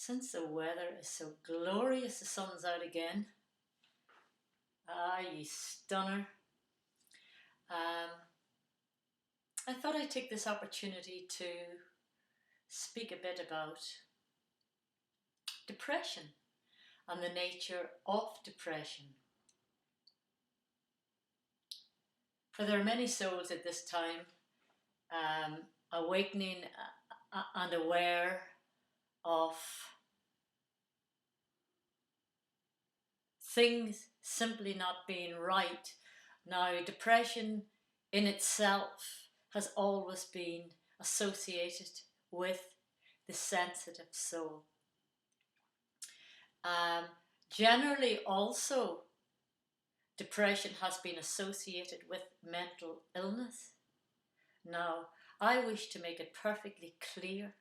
Since the weather is so glorious, the sun's out again. Ah, you stunner. Um, I thought I'd take this opportunity to speak a bit about depression and the nature of depression. For there are many souls at this time awakening and aware of things simply not being right. Now, depression in itself has always been associated with the sensitive soul. Generally, also, depression has been associated with mental illness. Now, I wish to make it perfectly clear.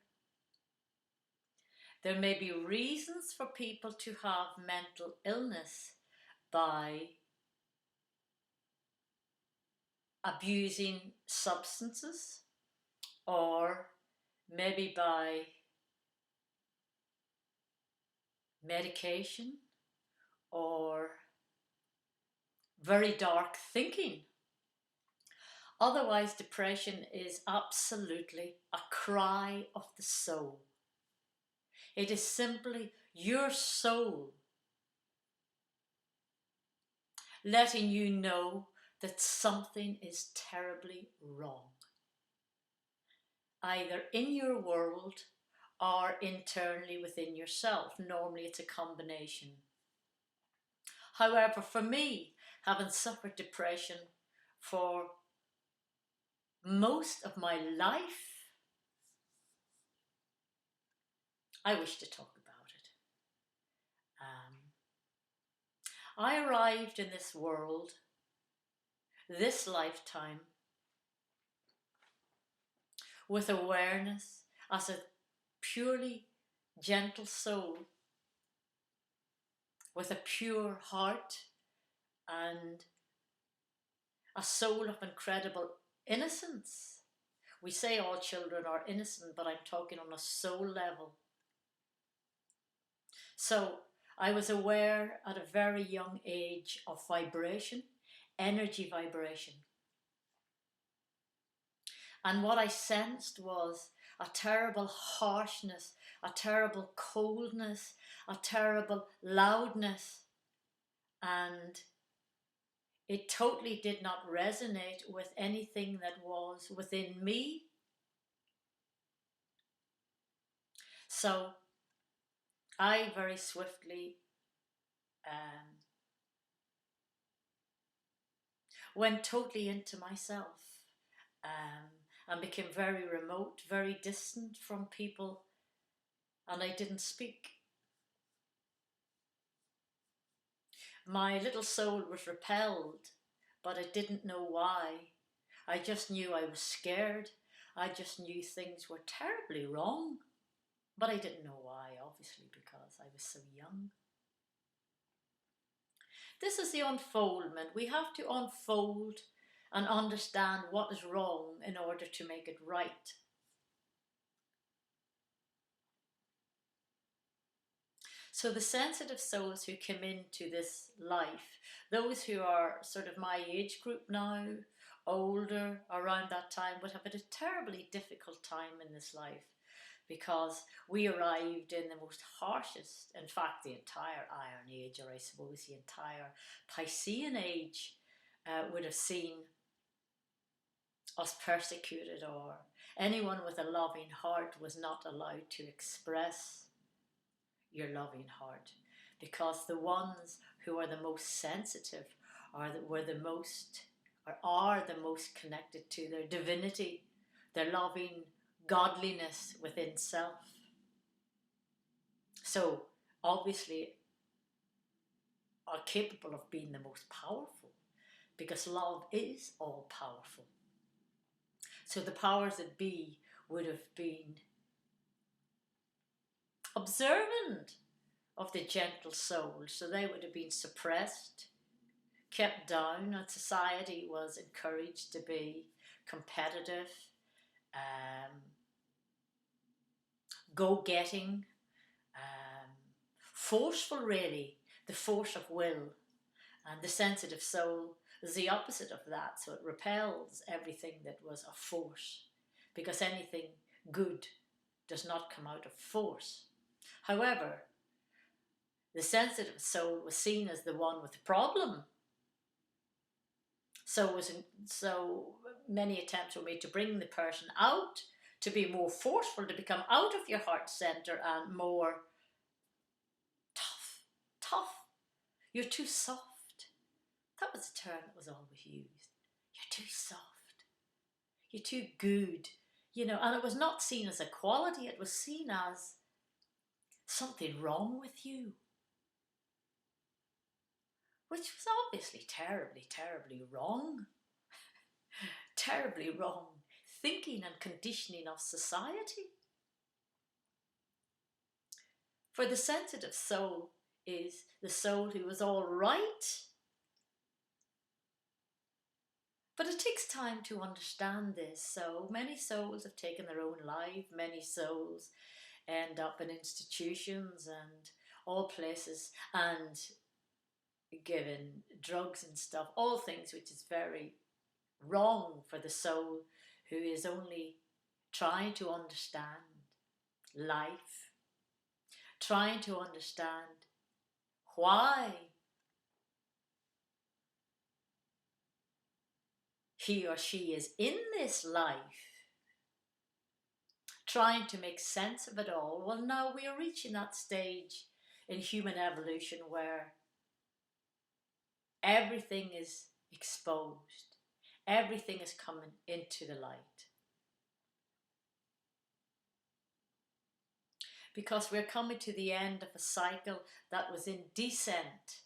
There may be reasons for people to have mental illness by abusing substances, or maybe by medication, or very dark thinking. Otherwise, depression is absolutely a cry of the soul. It is simply your soul letting you know that something is terribly wrong, either in your world or internally within yourself. Normally it's a combination. However, for me, having suffered depression for most of my life, I wish to talk about it. I arrived in this world, this lifetime, with awareness as a purely gentle soul, with a pure heart and a soul of incredible innocence. We say all children are innocent, but I'm talking on a soul level. So I was aware at a very young age of vibration, energy vibration. And what I sensed was a terrible harshness, a terrible coldness, a terrible loudness. And it totally did not resonate with anything that was within me. So I very swiftly went totally into myself and became very remote, very distant from people, and I didn't speak. My little soul was repelled, but I didn't know why. I just knew I was scared. I just knew things were terribly wrong, but I didn't know why, obviously, because I was so young. This is the unfoldment. We have to unfold and understand what is wrong in order to make it right. So the sensitive souls who come into this life, those who are sort of my age group now, older, around that time, would have had a terribly difficult time in this life, because we arrived in the most harshest, in fact the entire Iron Age, or I suppose the entire Piscean Age, would have seen us persecuted, or anyone with a loving heart was not allowed to express your loving heart, because the ones who are the most sensitive are the most connected to their divinity, their loving godliness within self. So obviously are capable of being the most powerful, because love is all powerful. So the powers that be would have been observant of the gentle soul, so they would have been suppressed, kept down, and society was encouraged to be competitive, go-getting, forceful really, the force of will. And the sensitive soul is the opposite of that, so it repels everything that was a force, because anything good does not come out of force. However, the sensitive soul was seen as the one with the problem. So many attempts were made to bring the person out, to be more forceful, to become out of your heart center and more tough. You're too soft. That was the term that was always used. You're too soft. You're too good. And it was not seen as a quality, it was seen as something wrong with you. Which was obviously terribly, terribly wrong. Terribly wrong thinking and conditioning of society. For the sensitive soul is the soul who is all right. But it takes time to understand this. So many souls have taken their own life. Many souls end up in institutions and all places and given drugs and stuff. All things which is very wrong for the soul who is only trying to understand life, trying to understand why he or she is in this life, trying to make sense of it all. Well, now we are reaching that stage in human evolution where everything is exposed, everything is coming into the light. Because we're coming to the end of a cycle that was in descent.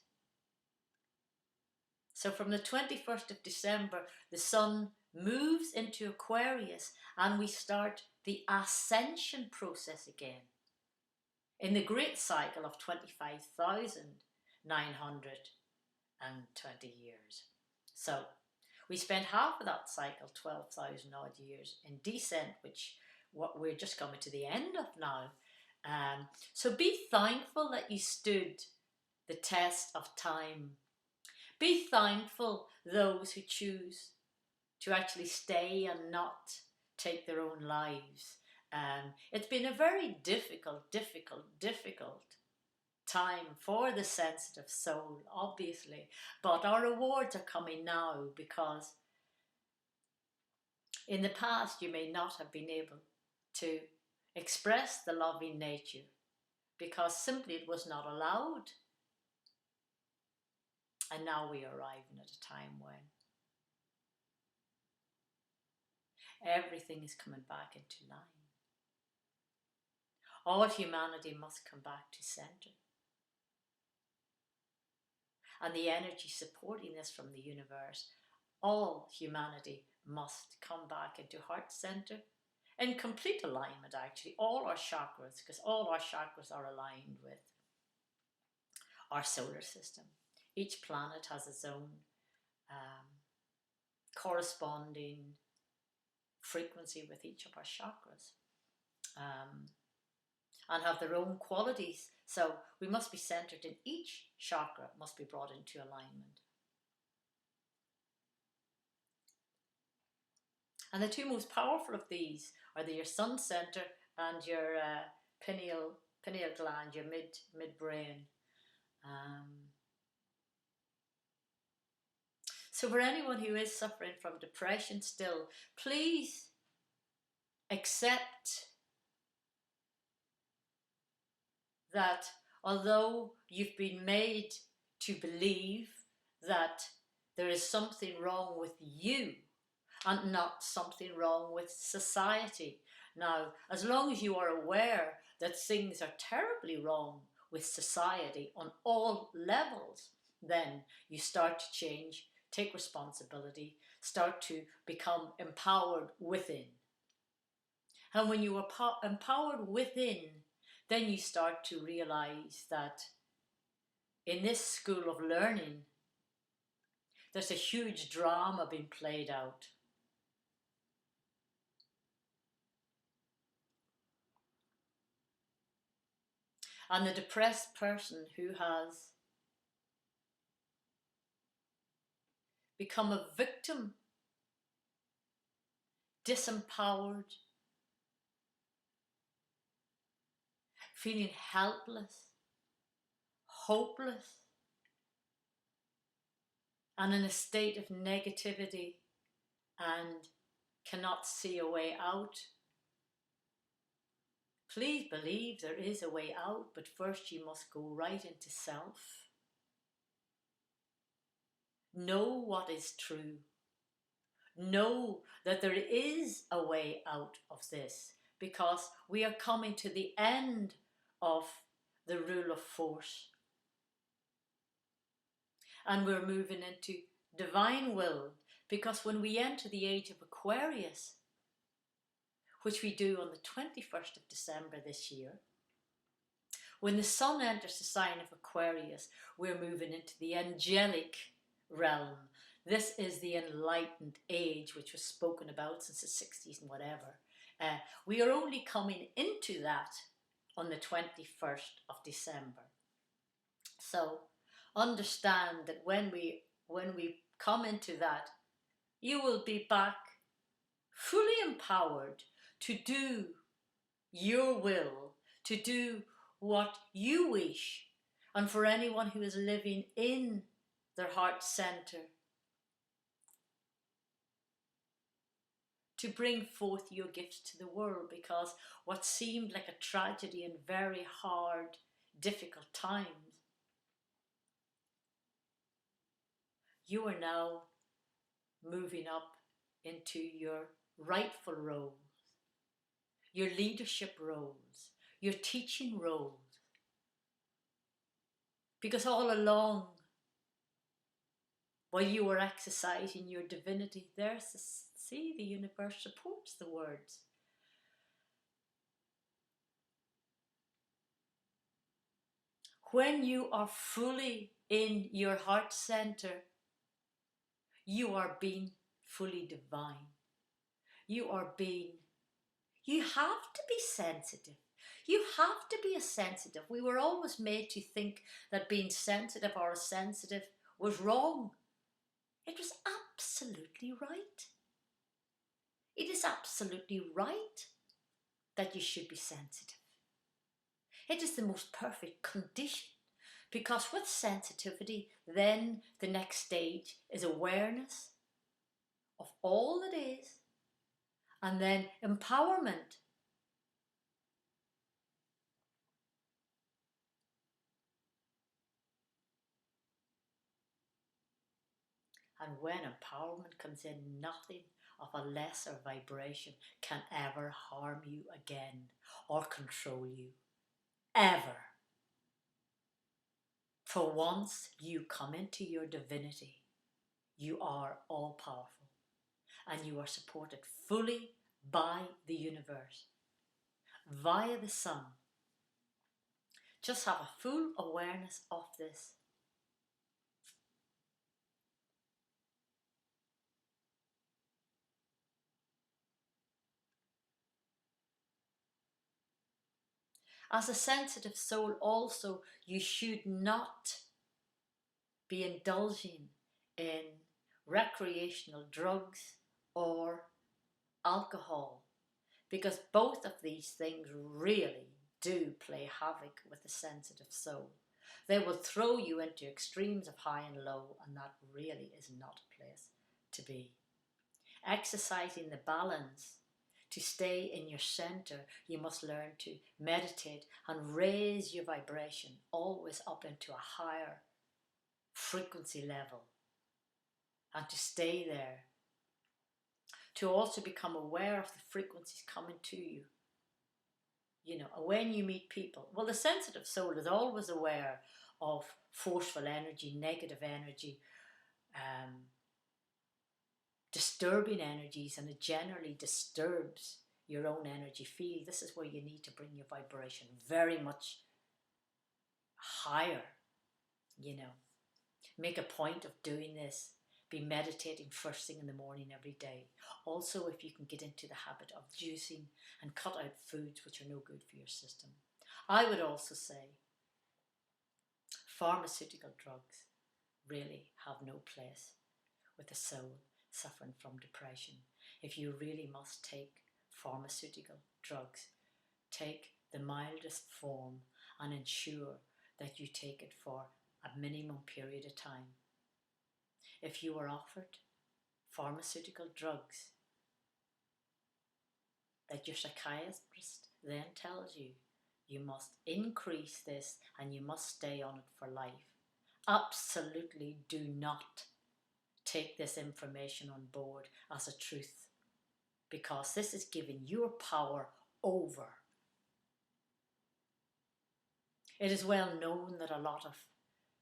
So from the 21st of December, the sun moves into Aquarius and we start the ascension process again in the great cycle of 25,920 years. So we spent half of that cycle, 12,000 odd years, in descent, which what we're just coming to the end of now. So be thankful that you stood the test of time. Be thankful those who choose to actually stay and not take their own lives. It's been a very difficult time for the sensitive soul, obviously. But our rewards are coming now, because in the past you may not have been able to express the loving nature because simply it was not allowed. And now we are arriving at a time when everything is coming back into line. All humanity must come back to center. And the energy supporting this from the universe, all humanity must come back into heart center in complete alignment, actually. All our chakras, because all our chakras are aligned with our solar system. Each planet has its own corresponding frequency with each of our chakras, and have their own qualities. So we must be centered in each chakra, must be brought into alignment. And the two most powerful of these are your sun center and your pineal gland, your midbrain. So for anyone who is suffering from depression still, please accept that although you've been made to believe that there is something wrong with you and not something wrong with society. Now, as long as you are aware that things are terribly wrong with society on all levels, then you start to change, take responsibility, start to become empowered within. And when you are empowered within, then you start to realize that in this school of learning, there's a huge drama being played out. And the depressed person who has become a victim, disempowered, feeling helpless, hopeless, and in a state of negativity and cannot see a way out. Please believe there is a way out, but first you must go right into self. Know what is true. Know that there is a way out of this, because we are coming to the end of the rule of force. And we're moving into divine will, because when we enter the age of Aquarius, which we do on the 21st of December this year, when the sun enters the sign of Aquarius, we're moving into the angelic realm. This is the enlightened age, which was spoken about since the 60s and whatever. We are only coming into that on the 21st of December. So understand that when we come into that, you will be back fully empowered to do your will, to do what you wish. And for anyone who is living in their heart center, to bring forth your gifts to the world, because what seemed like a tragedy and very hard, difficult times, you are now moving up into your rightful roles, your leadership roles, your teaching roles. Because all along, while you were exercising your divinity, see, the universe supports the words. When you are fully in your heart center, you are being fully divine. You have to be sensitive. You have to be a sensitive. We were always made to think that being sensitive or a sensitive was wrong. It was absolutely right. It is absolutely right that you should be sensitive. It is the most perfect condition, because with sensitivity, then the next stage is awareness of all that is, and then empowerment. And when empowerment comes in, nothing of a lesser vibration can ever harm you again or control you. Ever. For once you come into your divinity, you are all powerful, and you are supported fully by the universe, via the sun. Just have a full awareness of this. As a sensitive soul also, you should not be indulging in recreational drugs or alcohol, because both of these things really do play havoc with the sensitive soul. They will throw you into extremes of high and low, and that really is not a place to be. Exercising the balance. To stay in your center, you must learn to meditate and raise your vibration always up into a higher frequency level, and to stay there. To also become aware of the frequencies coming to you. You know, when you meet people, well, the sensitive soul is always aware of forceful energy, negative energy, disturbing energies, and it generally disturbs your own energy field. This is where you need to bring your vibration very much higher, you know. Make a point of doing this. Be meditating first thing in the morning every day. Also, if you can get into the habit of juicing and cut out foods which are no good for your system. I would also say pharmaceutical drugs really have no place with a soul suffering from depression. If you really must take pharmaceutical drugs, take the mildest form and ensure that you take it for a minimum period of time. If you are offered pharmaceutical drugs that your psychiatrist then tells you you must increase this and you must stay on it for life, absolutely do not take this information on board as a truth, because this is giving your power over. It is well known that a lot of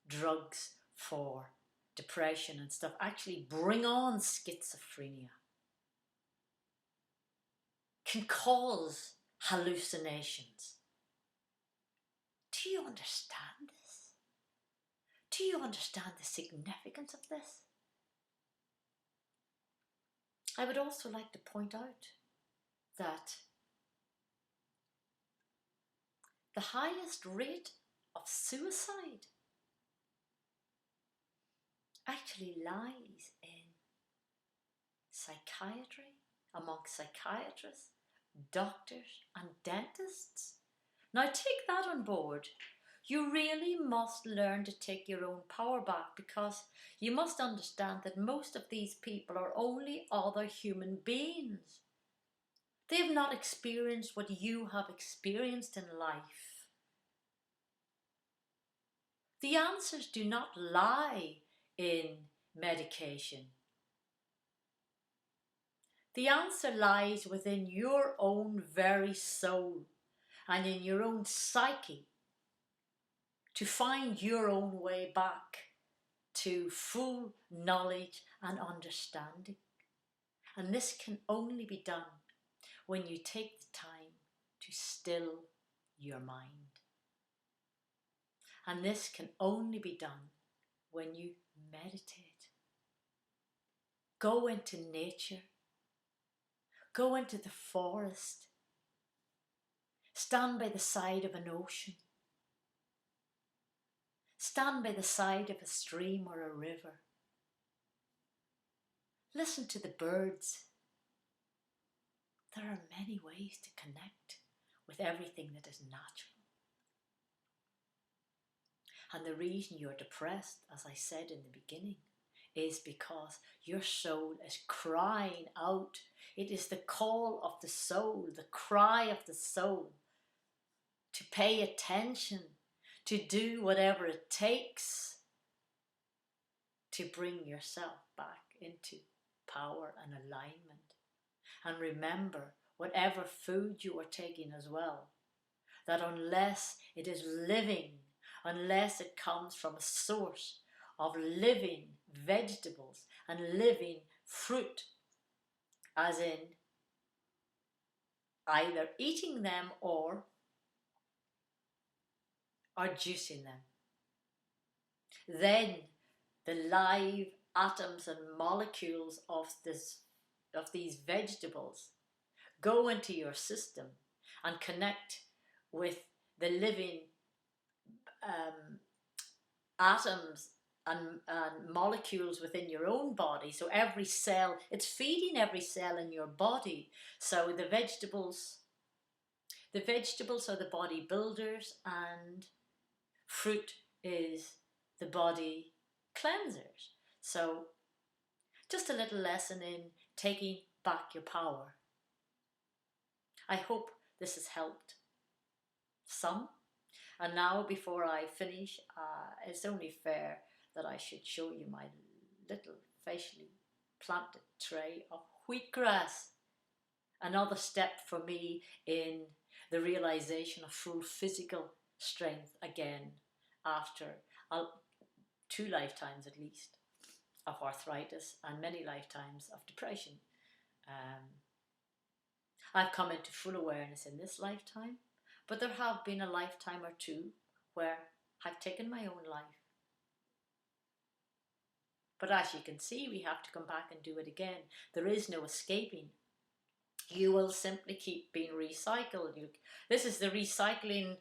drugs for depression and stuff actually bring on schizophrenia, can cause hallucinations. Do you understand this? Do you understand the significance of this? I would also like to point out that the highest rate of suicide actually lies in psychiatry, amongst psychiatrists, doctors and dentists. Now take that on board. You really must learn to take your own power back, because you must understand that most of these people are only other human beings. They have not experienced what you have experienced in life. The answers do not lie in medication. The answer lies within your own very soul and in your own psyche to find your own way back to full knowledge and understanding. And this can only be done when you take the time to still your mind. And this can only be done when you meditate. Go into nature. Go into the forest. Stand by the side of an ocean. Stand by the side of a stream or a river. Listen to the birds. There are many ways to connect with everything that is natural. And the reason you're depressed, as I said in the beginning, is because your soul is crying out. It is the call of the soul, the cry of the soul, to pay attention, to do whatever it takes to bring yourself back into power and alignment. And remember, whatever food you are taking as well, that unless it is living, unless it comes from a source of living vegetables and living fruit, as in either eating them or juicing them, then the live atoms and molecules of these vegetables go into your system and connect with the living atoms and molecules within your own body. So every cell, it's feeding every cell in your body. So the vegetables are the body builders, and fruit is the body cleansers. So just a little lesson in taking back your power. I hope this has helped some. And now, before I finish, it's only fair that I should show you my little facially planted tray of wheatgrass. Another step for me in the realization of full physical strength again after 2 lifetimes at least of arthritis and many lifetimes of depression. I've come into full awareness in this lifetime, but there have been a lifetime or two where I've taken my own life. But as you can see, we have to come back and do it again. There is no escaping. You will simply keep being recycled. This is the recycling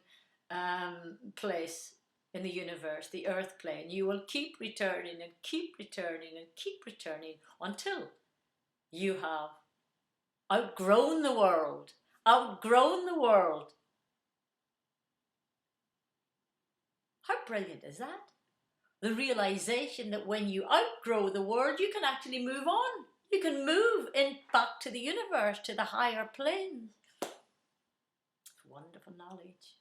place in the universe, the earth plane. You will keep returning and keep returning and keep returning until you have outgrown the world. Outgrown the world. How brilliant is that? The realization that when you outgrow the world, you can actually move on. You can move in back to the universe, to the higher planes. It's wonderful knowledge.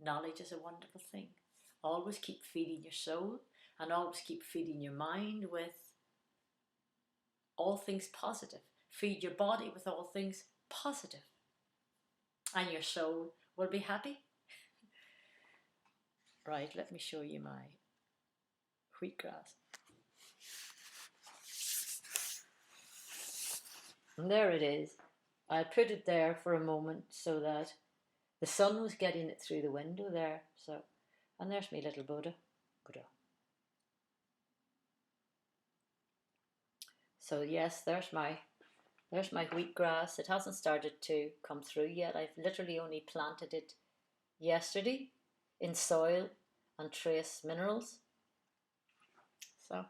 Knowledge is a wonderful thing. Always keep feeding your soul and always keep feeding your mind with all things positive. Feed your body with all things positive, and your soul will be happy. Right, let me show you my wheatgrass. And there it is. I put it there for a moment so that the sun was getting it through the window there. So, and there's my little Buddha. So yes, there's my wheatgrass. It hasn't started to come through yet. I've literally only planted it yesterday in soil and trace minerals. So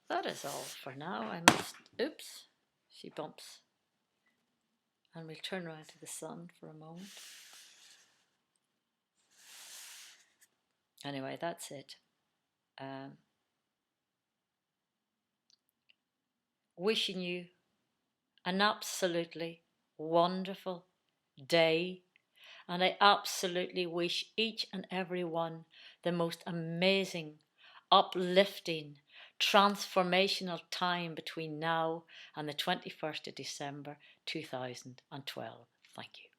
that is all for now. I must, oops, she bumps. And we'll turn around to the sun for a moment. Anyway, that's it. Wishing you an absolutely wonderful day, and I absolutely wish each and every one the most amazing, uplifting, transformational time between now and the 21st of December 2012. Thank you.